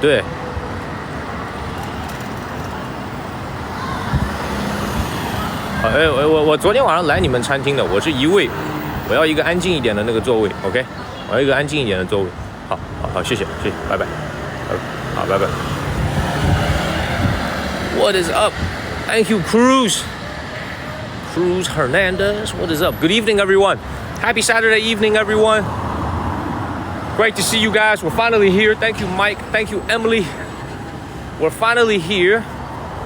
对。我昨天晚上来你们餐厅的，我是一位，我要一个安静一点的那个座位 ，OK， 我要一个安静一点的座位。好，谢谢，拜拜，好，拜拜。What is up? Thank you, Cruz Hernandez. What is up? Good evening, everyone. Happy Saturday evening, everyone. Great to see you guys. We're finally here. Thank you, Mike. Thank you, Emily. We're finally here.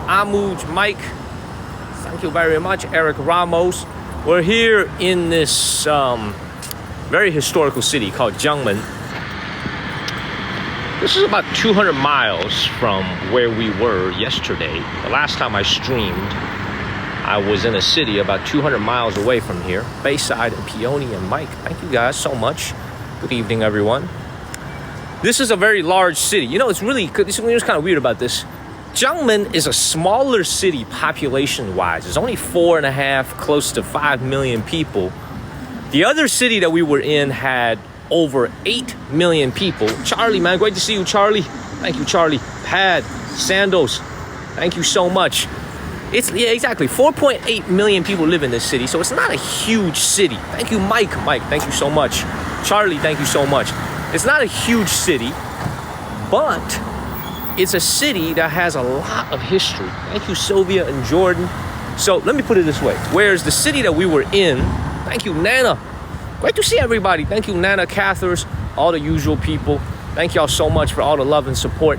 Amuj, Mike. Thank you very much, Eric Ramos. We're here in this very historical city called Jiangmen. This is about 200 miles from where we were yesterday. The last time I streamed, I was in a city about 200 miles away from here. Bayside and Peony and Mike. Thank you guys so much. Good evening, everyone. This is a very large city. You know, it's kind of weird about this. Jiangmen is a smaller city population-wise. It's only 4.5, close to 5 million people. The other city that we were in had over 8 million people. Charlie, man, great to see you, Charlie. Thank you, Charlie. Pad, Sandals, thank you so much. Yeah, exactly. 4.8 million people live in this city, so it's not a huge city. Thank you, Mike. Mike, thank you so much. Charlie, thank you so much. It's not a huge city, but it's a city that has a lot of history. Thank you, Sylvia and Jordan. So let me put it this way. Whereas the city that we were in, thank you, Nana. Great to see everybody. Thank you, Nana, Cathers, all the usual people. Thank y'all so much for all the love and support.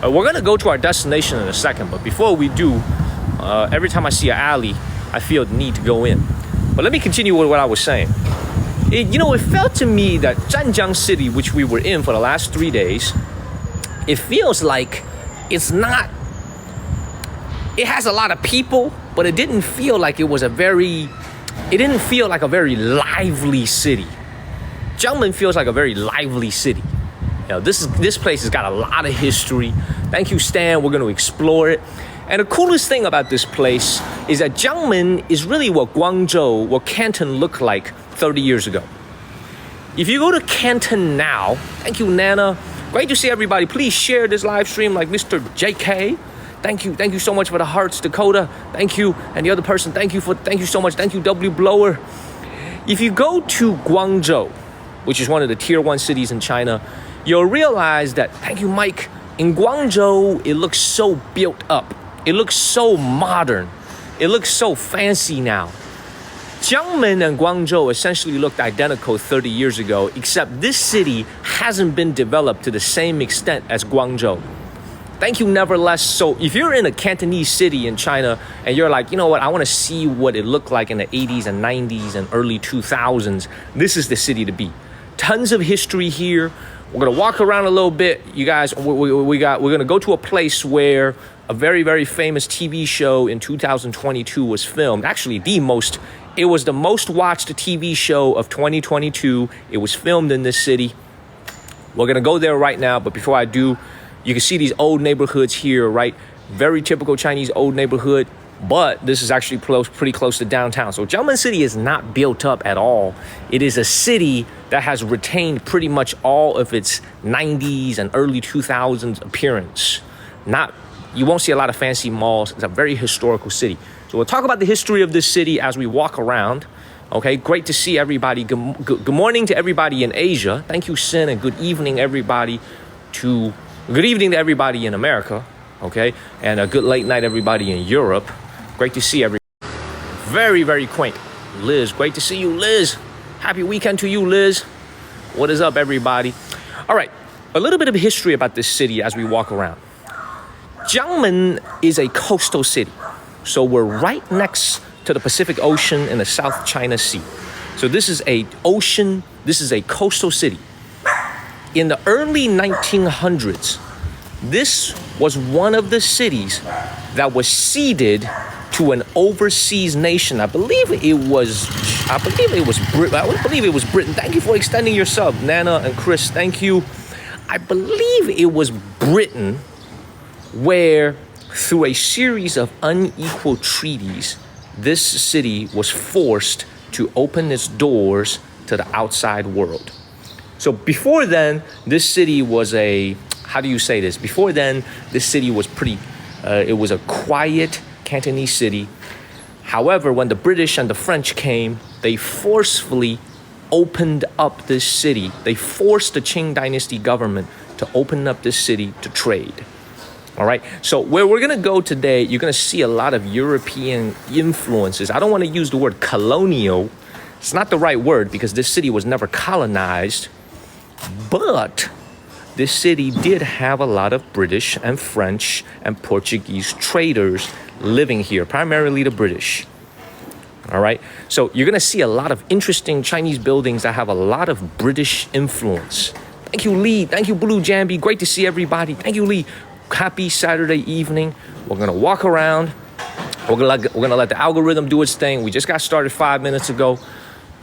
We're going to go to our destination in a second, but before we do, every time I see an alley, I feel the need to go in. But let me continue with what I was saying. It felt to me that Zhanjiang City, which we were in for the last 3 days, it feels like it has a lot of people, but it didn't feel like a very lively city. Jiangmen feels like a very lively city. You know, this place has got a lot of history. Thank you, Stan. We're going to explore it. And the coolest thing about this place is that Jiangmen is really what Guangzhou, what Canton looked like 30 years ago. If you go to Canton now, thank you, Nana. Great to see everybody. Please share this live stream like Mr. JK. Thank you so much for the hearts, Dakota. Thank you. And the other person, thank you so much. Thank you, W Blower. If you go to Guangzhou, which is one of the tier 1 cities in China, you'll realize that, thank you, Mike, in Guangzhou, it looks so built up. It looks so modern. It looks so fancy now. Jiangmen and Guangzhou essentially looked identical 30 years ago, except this city hasn't been developed to the same extent as Guangzhou. Thank you, nevertheless. So if you're in a Cantonese city in China and you're like, you know what, I want to see what it looked like in the 80s and 90s and early 2000s, this is the city to be. Tons of history here. We're going to walk around a little bit. You guys, we're going to go to a place where a very, very famous TV show in 2022 was filmed. Actually, it was the most watched TV show of 2022. It was filmed in this city. We're going to go there right now. But before I do, you can see these old neighborhoods here, right? Very typical Chinese old neighborhood. But this is actually pretty close to downtown. So Jiangmen City is not built up at all. It is a city that has retained pretty much all of its 90s and early 2000s appearance. You won't see a lot of fancy malls. It's a very historical city. So we'll talk about the history of this city as we walk around. Okay, great to see everybody. Good morning to everybody in Asia. Thank you, Sin, and good evening, everybody. Good evening to everybody in America. Okay, and a good late night, everybody in Europe. Great to see everybody. Very, very quaint. Liz, great to see you, Liz. Happy weekend to you, Liz. What is up, everybody? All right, a little bit of history about this city as we walk around. Jiangmen is a coastal city. So we're right next to the Pacific Ocean and the South China Sea. So this is a coastal city. In the early 1900s, this was one of the cities that was ceded to an overseas nation. I believe it was Britain. Thank you for extending your sub, Nana and Chris. Thank you. I believe it was Britain, where through a series of unequal treaties, this city was forced to open its doors to the outside world. So before then, this city was how do you say this? Before then, this city was it was a quiet Cantonese city. However, when the British and the French came, they forcefully opened up this city. They forced the Qing dynasty government to open up this city to trade. All right, so where we're gonna go today, you're gonna see a lot of European influences. I don't wanna use the word colonial. It's not the right word because this city was never colonized, but this city did have a lot of British and French and Portuguese traders living here, primarily the British. All right, so you're gonna see a lot of interesting Chinese buildings that have a lot of British influence. Thank you, Lee. Thank you, Blue Jambi. Great to see everybody. Thank you, Lee. Happy Saturday evening. We're gonna walk around. We're gonna let the algorithm do its thing. We just got started 5 minutes ago.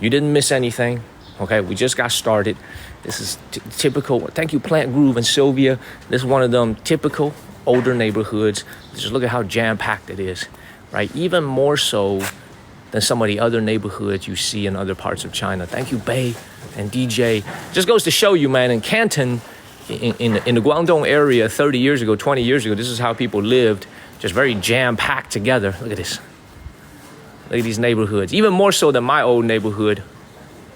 You didn't miss anything. Okay, we just got started. This is typical. Thank you, Plant Groove and Sylvia. This is one of them typical older neighborhoods. Just look at how jam-packed it is, right? Even more so than some of the other neighborhoods you see in other parts of China. Thank you, Bay and DJ. Just goes to show you, man, in Canton, in the Guanndong area 30 years ago, 20 years ago, this is how people lived, just very jam-packed together. Look at this. Look at these neighborhoods, even more so than my old neighborhood.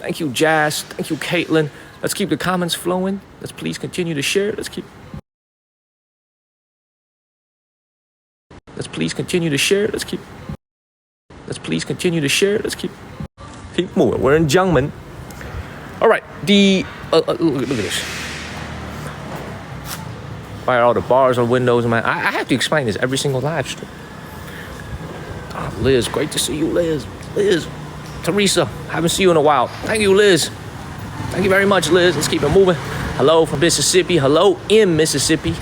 Thank you, Jazz. Thank you, Caitlin. Let's keep the comments flowing. Let's please continue to share. Let's please continue to share. Let's please continue to share. Keep moving. We're in Jiangmen. All right. Look at this. Why are all the bars or windows, man? I have to explain this every single live stream. Oh, Liz, great to see you, Liz. Teresa, haven't seen you in a while. Thank you, Liz. Thank you very much, Liz. Let's keep it moving. Hello from Mississippi. Hello in Mississippi.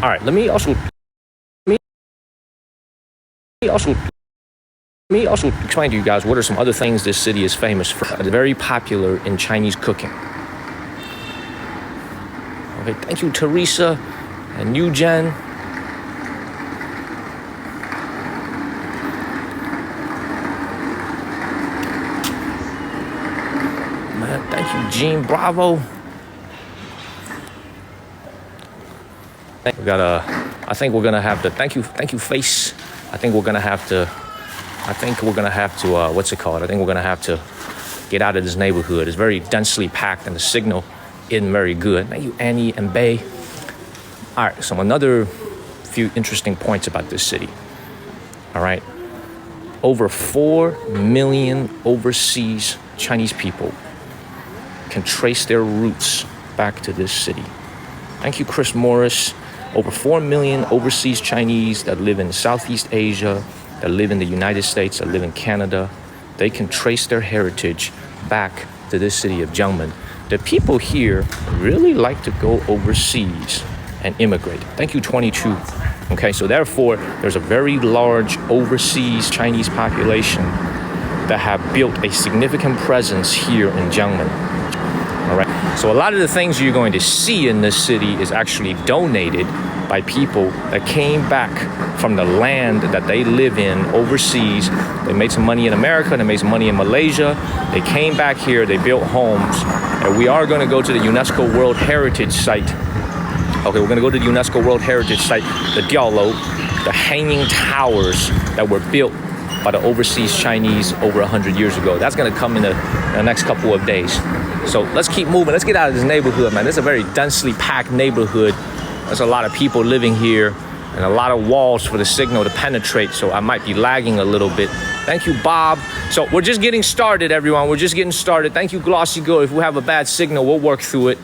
All right, let me also explain to you guys what are some other things this city is famous for. It's very popular in Chinese cooking. Okay, thank you, Teresa and New Jen. Man, thank you, Gene Bravo. I think we're gonna have to. Thank you, Face. I think we're gonna have to. What's it called? I think we're gonna have to get out of this neighborhood. It's very densely packed, and the signal isn't very good. Thank you, Annie and Bay. All right, so another few interesting points about this city. All right, over 4 million overseas Chinese people can trace their roots back to this city. Thank you, Chris Morris. Over 4 million overseas Chinese that live in Southeast Asia, that live in the United States, that live in Canada, they can trace their heritage back to this city of Jiangmen. The people here really like to go overseas and immigrate. Thank you, 22. Okay, so therefore, there's a very large overseas Chinese population that have built a significant presence here in Jiangmen. All right, so a lot of the things you're going to see in this city is actually donated by people that came back from the land that they live in overseas. They made some money in America, they made some money in Malaysia. They came back here, they built homes, and we are going to go to the UNESCO World Heritage Site. Okay, we're going to go to the UNESCO World Heritage Site, the Diaolo, the hanging towers that were built by the overseas Chinese over 100 years ago. That's going to come in the next couple of days. So let's keep moving. Let's get out of this neighborhood, man. This is a very densely packed neighborhood. There's a lot of people living here and a lot of walls for the signal to penetrate, so I might be lagging a little bit. Thank you, Bob. So we're just getting started, everyone. We're just getting started. Thank you, Glossy Girl. If we have a bad signal, we'll work through it.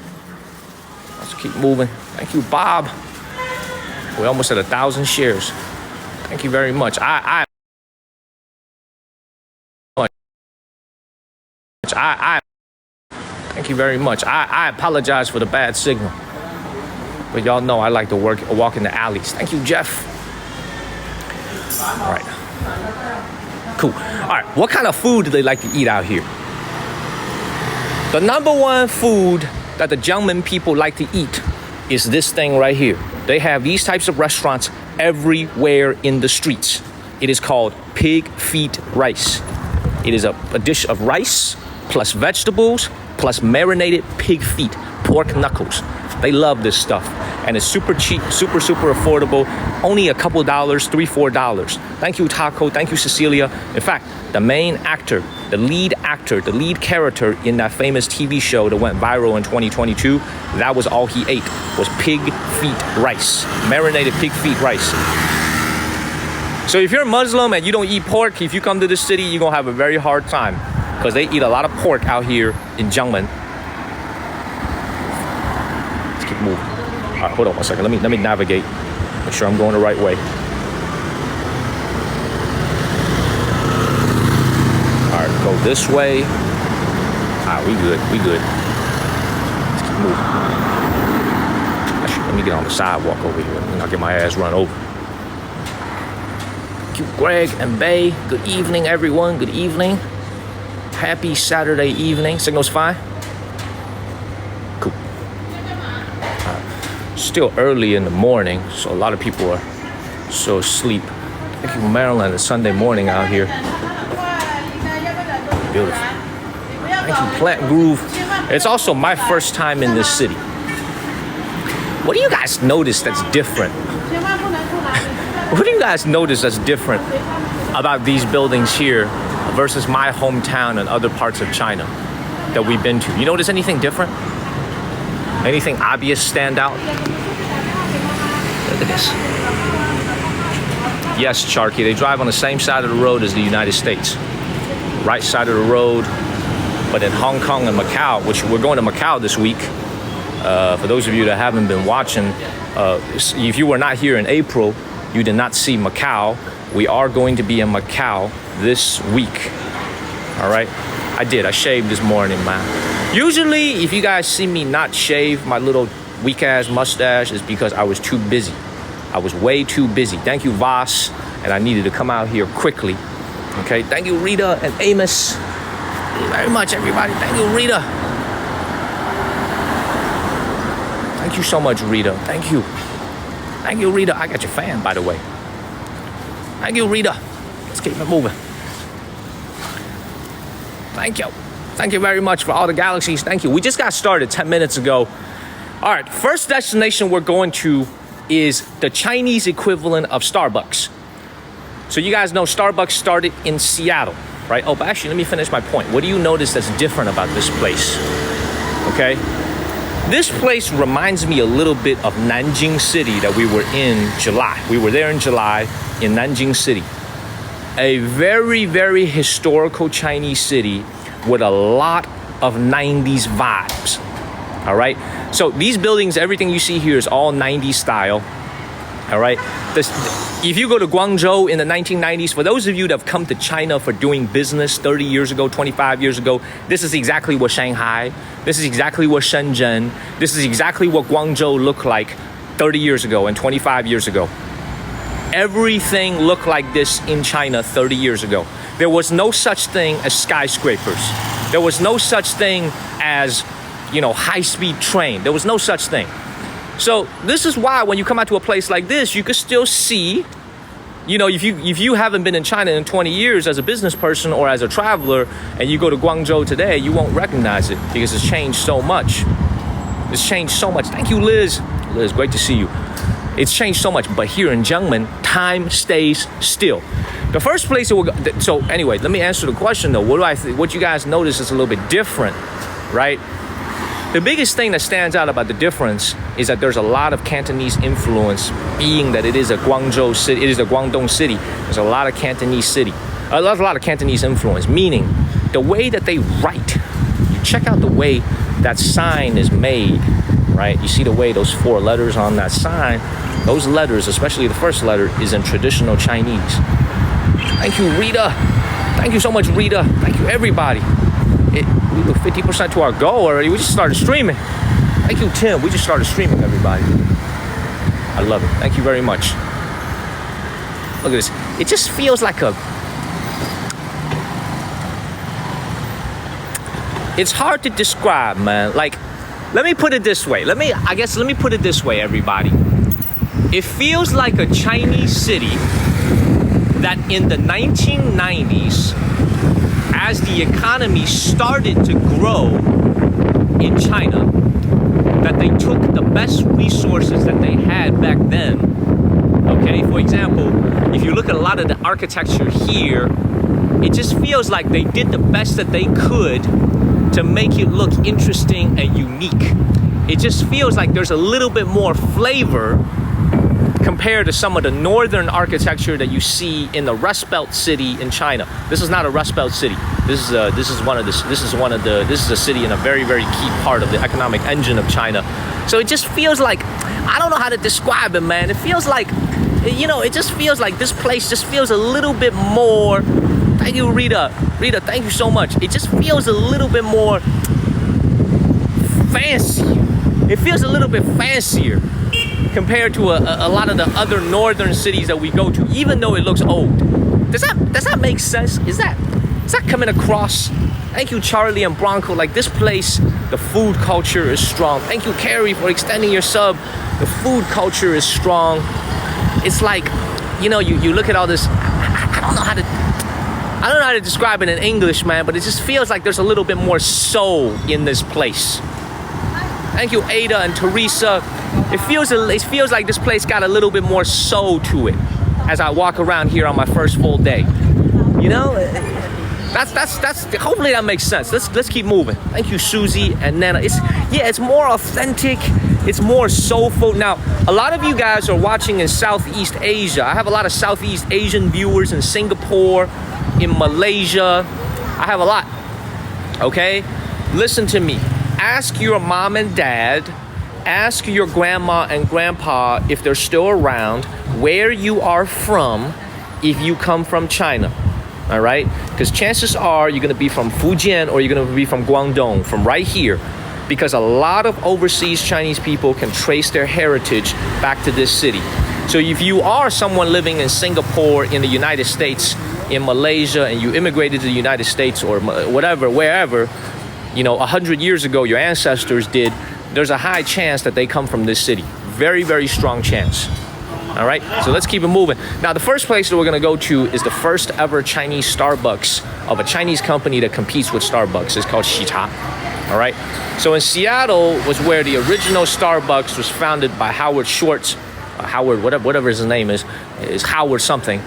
Let's keep moving. Thank you, Bob. We're almost at 1,000 shares. Thank you very much. Thank you very much. I apologize for the bad signal, but y'all know I like to walk in the alleys. Thank you, Jeff. All right. Cool. All right. What kind of food do they like to eat out here? The number one food that the Jiangmen people like to eat is this thing right here. They have these types of restaurants everywhere in the streets. It is called pig feet rice. It is a dish of rice plus vegetables plus marinated pig feet pork knuckles. They love this stuff. And it's super cheap, super affordable. Only a couple dollars, $3-4. Thank you, Taco. Thank you, Cecilia. In fact, the main actor, the lead character in that famous TV show that went viral in 2022, that was all he ate, was pig feet rice, marinated pig feet rice. So if you're a Muslim and you don't eat pork, if you come to this city, you're gonna have a very hard time because they eat a lot of pork out here in Jiangmen. Let's keep moving. All right, hold on one second. Let me navigate. Make sure I'm going the right way. All right, go this way. All right, we good. Let's keep moving. Actually, let me get on the sidewalk over here. I'll get my ass run over. Thank you, Greg and Bay. Good evening, everyone. Good evening. Happy Saturday evening. Signal's fine? Cool. Still early in the morning, so a lot of people are still asleep. Thank you, Maryland. It's Sunday morning out here. Beautiful. Thank you, Plant Groove. It's also my first time in this city. What do you guys notice that's different? What do you guys notice that's different about these buildings here versus my hometown and other parts of China that we've been to? You notice anything different? Anything obvious stand out? Look at this. Yes, Charky, they drive on the same side of the road as the United States. Right side of the road. But in Hong Kong and Macau, which we're going to Macau this week, for those of you that haven't been watching, if you were not here in April, you did not see Macau. We are going to be in Macau this week. All right? I shaved this morning, man. Usually, if you guys see me not shave my little weak-ass mustache, it's because I was too busy. I was way too busy. Thank you, Voss. And I needed to come out here quickly. Okay? Thank you, Rita and Amos. Thank you very much, everybody. Thank you, Rita. Thank you so much, Rita. Thank you. Thank you, Rita. I got your fan, by the way. Thank you, Rita. Let's keep it moving. Thank you. Thank you very much for all the galaxies. Thank you. We just got started 10 minutes ago. All right, first destination we're going to is the Chinese equivalent of Starbucks. So you guys know Starbucks started in Seattle, right? Oh, but actually, let me finish my point. What do you notice that's different about this place? Okay? This place reminds me a little bit of Nanjing City that we were in July. We were there in July in Nanjing City. A very, very historical Chinese city with a lot of 90s vibes. All right? So these buildings, everything you see here is all 90s style. All right? If you go to Guangzhou in the 1990s, for those of you that have come to China for doing business 30 years ago, 25 years ago, this is exactly what Shanghai, this is exactly what Shenzhen, this is exactly what Guangzhou looked like 30 years ago and 25 years ago. Everything looked like this in China 30 years ago. There was no such thing as skyscrapers. There was no such thing as, high-speed train. There was no such thing. So this is why when you come out to a place like this, you can still see, if you haven't been in China in 20 years as a business person or as a traveler, and you go to Guangzhou today, you won't recognize it because it's changed so much. It's changed so much. Thank you, Liz. Liz, great to see you. It's changed so much, but here in Jiangmen, time stays still. The first place that we'll go, so anyway, let me answer the question though. What you guys notice is a little bit different, right? The biggest thing that stands out about the difference is that there's a lot of Cantonese influence, being that it is a Guangzhou city, it is a Guandong city. There's a lot of Cantonese influence, meaning the way that they write. You check out the way that sign is made, right? You see the way those 4 letters on that sign, those letters, especially the first letter, is in traditional Chinese. Thank you, Rita. Thank you so much, Rita. Thank you, everybody. We were 50% to our goal already. We just started streaming. Thank you, Tim. We just started streaming, everybody. I love it. Thank you very much. Look at this. It just feels like it's hard to describe, man. Like, let me put it this way. Let me put it this way, everybody. It feels like a Chinese city that in the 1990s, as the economy started to grow in China, that they took the best resources that they had back then. Okay, for example, if you look at a lot of the architecture here, it just feels like they did the best that they could to make it look interesting and unique. It just feels like there's a little bit more flavor compared to some of the northern architecture that you see in the Rust Belt city in China. This is not a Rust Belt city. This is a city in a very, very key part of the economic engine of China. So it just feels like, I don't know how to describe it, man. It feels like, it just feels like this place just feels a little bit more. Thank you, Rita. Rita, thank you so much. It just feels a little bit more fancy. It feels a little bit fancier compared to a lot of the other northern cities that we go to, even though it looks old. Does that make sense? Is that coming across? Thank you, Charlie and Bronco. Like, this place, the food culture is strong. Thank you, Carrie, for extending your sub. The food culture is strong. It's like, you look at all this. I don't know how to describe it in English, man, but it just feels like there's a little bit more soul in this place. Thank you, Ada and Teresa. It feels like this place got a little bit more soul to it as I walk around here on my first full day. That's hopefully that makes sense. Let's keep moving. Thank you, Susie and Nana. It's more authentic. It's more soulful. Now, a lot of you guys are watching in Southeast Asia. I have a lot of Southeast Asian viewers in Singapore, in Malaysia. I have a lot. Okay? Listen to me. Ask your mom and dad, ask your grandma and grandpa if they're still around, where you are from if you come from China. All right? Because chances are you're going to be from Fujian or you're going to be from Guanndong, from right here. Because a lot of overseas Chinese people can trace their heritage back to this city. So if you are someone living in Singapore, in the United States, in Malaysia, and you immigrated to the United States or whatever, wherever, 100 years ago your ancestors did, there's a high chance that they come from this city. Very, very strong chance. All right, so let's keep it moving. Now, the first place that we're going to go to is the first ever Chinese Starbucks of a Chinese company that competes with Starbucks. It's called Xita. All right, so in Seattle was where the original Starbucks was founded by Howard Schwartz. Howard, whatever his name is Howard something.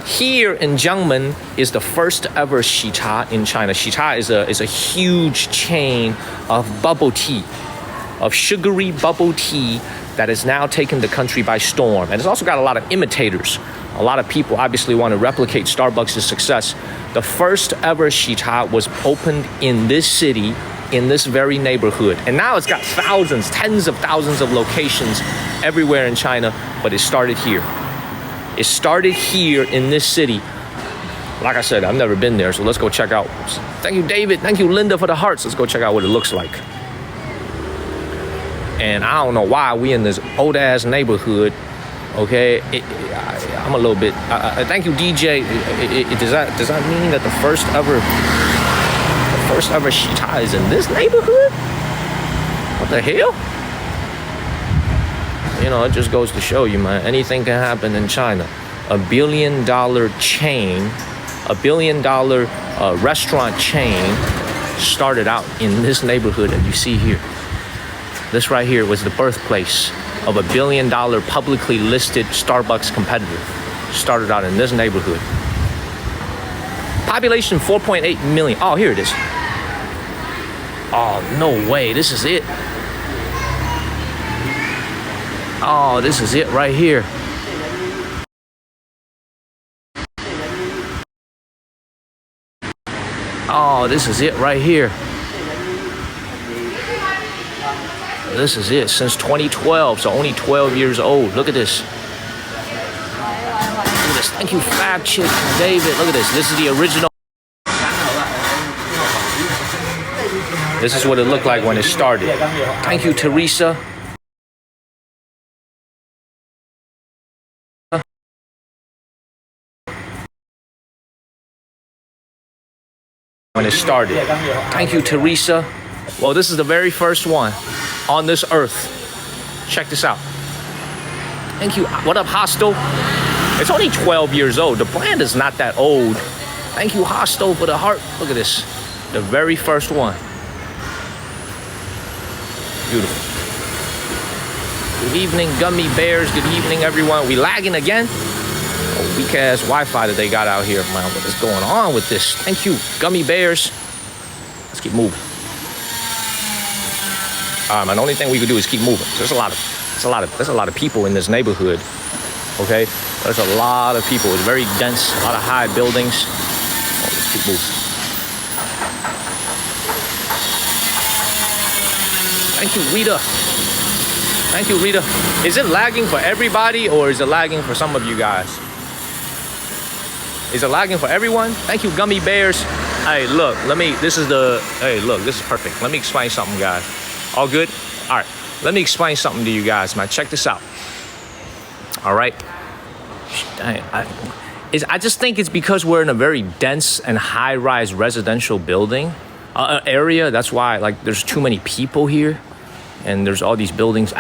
Here in Jiangmen is the first ever Xita in China. Xita is a huge chain of bubble tea, of sugary bubble tea that has now taken the country by storm. And it's also got a lot of imitators. A lot of people obviously want to replicate Starbucks' success. The first ever Xita was opened in this city, in this very neighborhood. And now it's got thousands, tens of thousands of locations everywhere in China, but it started here. It started here in this city. Like I said, I've never been there, so let's go check out. Thank you, David. Thank you, Linda, for the hearts. Let's go check out what it looks like. And I don't know why we in this old-ass neighborhood, okay? I'm a little bit... thank you, DJ. Does that mean that the first ever Xita is in this neighborhood? What the hell? It just goes to show you, man, anything can happen in China. $1 billion chain, $1 billion restaurant chain started out in this neighborhood that you see here. This right here was the birthplace of $1 billion publicly listed Starbucks competitor. Started out in this neighborhood. Population 4.8 million. Oh, here it is. Oh, no way. This is it. Oh, this is it right here. Oh, this is it right here. This is it since 2012, so only 12 years old. Look at this. Look at this. Thank you, Fab Chick, David. Look at this. This is the original. This is what it looked like when it started. Thank you, Teresa. When it started. Thank you, Teresa. Well, this is the very first one on this earth. Check this out. Thank you. What up, Hostel? It's only 12 years old. The brand is not that old. Thank you, Hostel, for the heart. Look at this. The very first one. Beautiful. Good evening, gummy bears. Good evening, everyone. We lagging again? Oh, weak ass Wi-Fi that they got out here, man. What is going on with this? Thank you, gummy bears. Let's keep moving. Man, the only thing we could do is keep moving. There's a lot of people in this neighborhood. Okay, there's a lot of people. It's very dense. A lot of high buildings. Oh, let's keep moving. Thank you, Rita. Thank you, Rita. Is it lagging for everybody or is it lagging for some of you guys? Is it lagging for everyone? Thank you, gummy bears. Hey, look, this is perfect. Let me explain something, guys. All good? All right, let me explain something to you guys, man. Check this out. All right. I just think it's because we're in a very dense and high-rise residential building area. That's why, like, there's too many people here, and there's all these buildings.